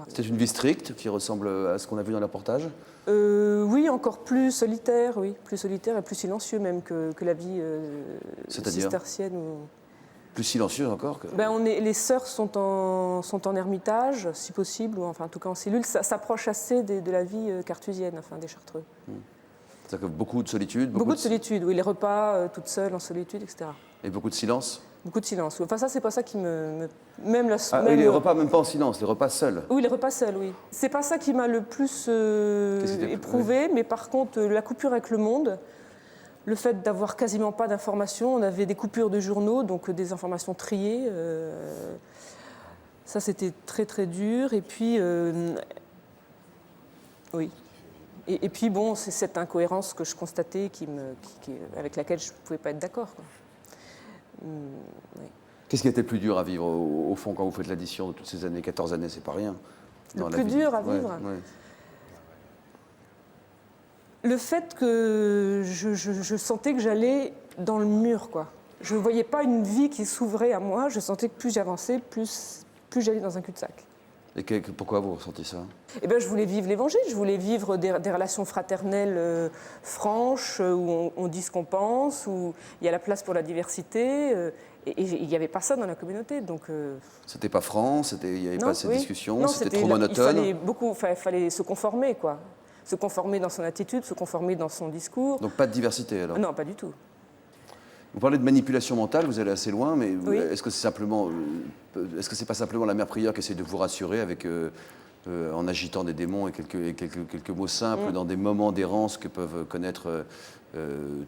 C'était une vie stricte qui ressemble à ce qu'on a vu dans le reportage? Oui, encore plus solitaire, oui, plus solitaire et plus silencieux même que la vie cistercienne. Plus silencieux encore que... Les sœurs sont en ermitage, si possible, ou enfin en tout cas en cellule. Ça s'approche assez de la vie carthusienne, enfin des Chartreux. C'est-à-dire que beaucoup de solitude? Beaucoup de solitude, oui, les repas toutes seules en solitude, etc. Et beaucoup de silence? Beaucoup de silence, oui. Enfin ça, c'est pas ça qui me... oui, les repas même pas en silence, les repas seuls? Oui, les repas seuls, oui. C'est pas ça qui m'a le plus éprouvé, mais par contre, la coupure avec le monde, le fait d'avoir quasiment pas d'informations, on avait des coupures de journaux, donc des informations triées. Ça, c'était très très dur. Et puis, oui. Et puis, bon, c'est cette incohérence que je constatais avec laquelle je ne pouvais pas être d'accord. Oui. Qu'est-ce qui a été le plus dur à vivre, au fond, quand vous faites l'addition de toutes ces années? 14 années, c'est pas rien. Le plus dur à vivre? Ouais. Le fait que je sentais que j'allais dans le mur, quoi. Je ne voyais pas une vie qui s'ouvrait à moi. Je sentais que plus j'avançais, plus j'allais dans un cul-de-sac. Et pourquoi vous ressentiez ça? Eh bien, je voulais vivre l'Évangile. Je voulais vivre des relations fraternelles franches, où on dit ce qu'on pense, où il y a la place pour la diversité. Et il n'y avait pas ça dans la communauté. Donc, c'était pas franc, il n'y avait pas cette discussion, c'était trop monotone. Il fallait se conformer, quoi. Se conformer dans son attitude, se conformer dans son discours. Donc pas de diversité, alors? Non, pas du tout. Vous parlez de manipulation mentale, vous allez assez loin, mais oui. Est-ce que c'est pas simplement la mère prieure qui essaie de vous rassurer en agitant des démons et quelques mots simples dans des moments d'errance que peuvent connaître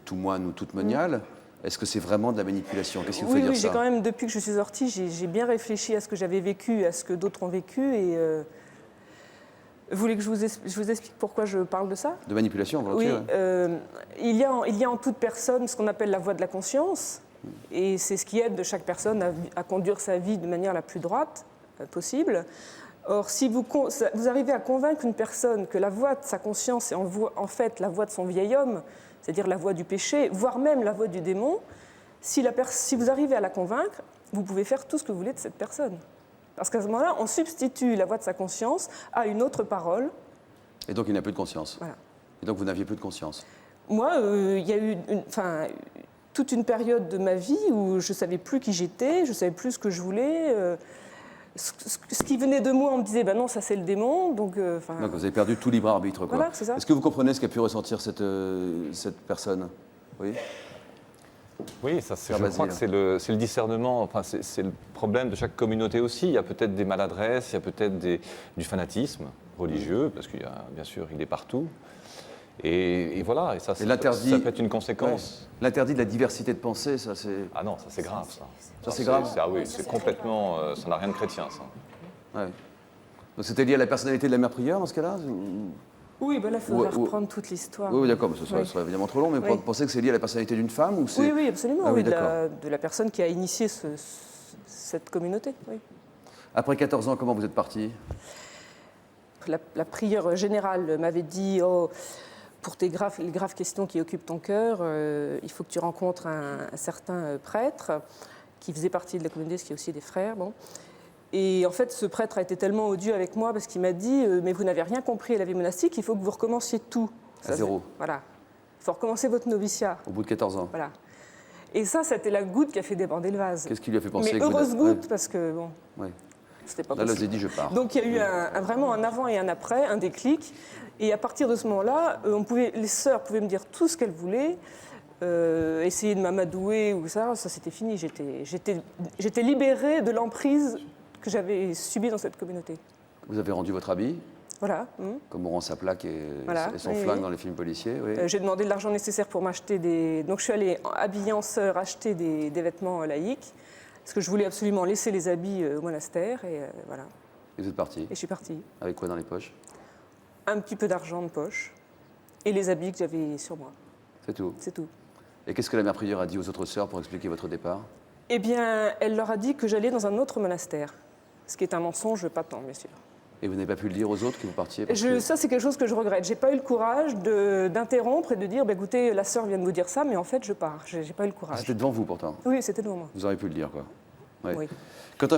tout moine ou toute moniale? Est-ce que c'est vraiment de la manipulation? Qu'est-ce qui vous fait dire ça? Oui, j'ai quand même, depuis que je suis sortie, j'ai bien réfléchi à ce que j'avais vécu, à ce que d'autres ont vécu. Et vous voulez que je vous explique pourquoi je parle de ça? De manipulation, volontiers. Oui, il y a en toute personne ce qu'on appelle la voie de la conscience. Et c'est ce qui aide chaque personne à conduire sa vie de manière la plus droite possible. Or, si vous arrivez à convaincre une personne que la voie de sa conscience est en fait la voie de son vieil homme, c'est-à-dire la voie du péché, voire même la voie du démon, si vous arrivez à la convaincre, vous pouvez faire tout ce que vous voulez de cette personne. Parce qu'à ce moment-là, on substitue la voix de sa conscience à une autre parole. Et donc il n'a plus de conscience. Voilà. Et donc vous n'aviez plus de conscience. Moi, il y a eu toute une période de ma vie où je ne savais plus qui j'étais, je ne savais plus ce que je voulais. Ce qui venait de moi, on me disait, non, ça c'est le démon. Donc vous avez perdu tout libre arbitre, quoi. Voilà, c'est ça. Est-ce que vous comprenez ce qu'a pu ressentir cette personne? Oui. Oui, je crois que c'est le discernement, c'est le problème de chaque communauté aussi. Il y a peut-être des maladresses, il y a peut-être du fanatisme religieux, parce qu'il y a, bien sûr, il est partout. Et voilà, et ça peut être une conséquence. Ouais. L'interdit de la diversité de pensée, ça c'est... Ah non, ça c'est grave, ça. Ça c'est grave? Ah oui, c'est complètement... ça n'a rien de chrétien, ça. Ouais. Donc c'était lié à la personnalité de la mère prieure, dans ce cas-là? Oui, là, il faudrait reprendre toute l'histoire. Oui, d'accord, ce serait évidemment trop long, mais vous pensez que c'est lié à la personnalité d'une femme ou c'est... Oui, absolument, de la personne qui a initié cette communauté. Oui. Après 14 ans, comment vous êtes parti? La prieure générale m'avait dit, pour les graves questions qui occupent ton cœur, il faut que tu rencontres un certain prêtre qui faisait partie de la communauté, ce qui est aussi des frères. Bon. Et en fait, ce prêtre a été tellement odieux avec moi parce qu'il m'a dit « Mais vous n'avez rien compris à la vie monastique, il faut que vous recommenciez tout. » À zéro. Voilà. Il faut recommencer votre noviciat. Au bout de 14 ans. Voilà. Et ça, c'était la goutte qui a fait déborder le vase. Qu'est-ce qui lui a fait penser? Mais heureuse goutte, parce que, bon, c'était pas possible. Là, vous avez dit « Je pars ». Donc, il y a eu vraiment un avant et un après, un déclic. Et à partir de ce moment-là, les sœurs pouvaient me dire tout ce qu'elles voulaient, essayer de m'amadouer ou ça c'était fini. J'étais libérée de l'emprise que j'avais subi dans cette communauté. Vous avez rendu votre habit? Voilà. Comme on rend sa plaque et son flingue dans les films policiers. Oui. J'ai demandé de l'argent nécessaire pour m'acheter des... Donc je suis allée habillée en sœur acheter des vêtements laïques, parce que je voulais absolument laisser les habits au monastère. Et voilà. Et vous êtes partie? Et je suis partie. Avec quoi dans les poches? Un petit peu d'argent de poche et les habits que j'avais sur moi. C'est tout? C'est tout. Et qu'est-ce que la mère prieure a dit aux autres sœurs pour expliquer votre départ? Eh bien, elle leur a dit que j'allais dans un autre monastère. Ce qui est un mensonge, pas tant, bien sûr. Et vous n'avez pas pu le dire aux autres que vous partiez? Ça, c'est quelque chose que je regrette. J'ai pas eu le courage d'interrompre et de dire, écoutez, la sœur vient de vous dire ça, mais en fait, je pars. J'ai pas eu le courage. C'était devant vous, pourtant? Oui, c'était devant moi. Vous auriez pu le dire, quoi. Ouais. Oui. Quand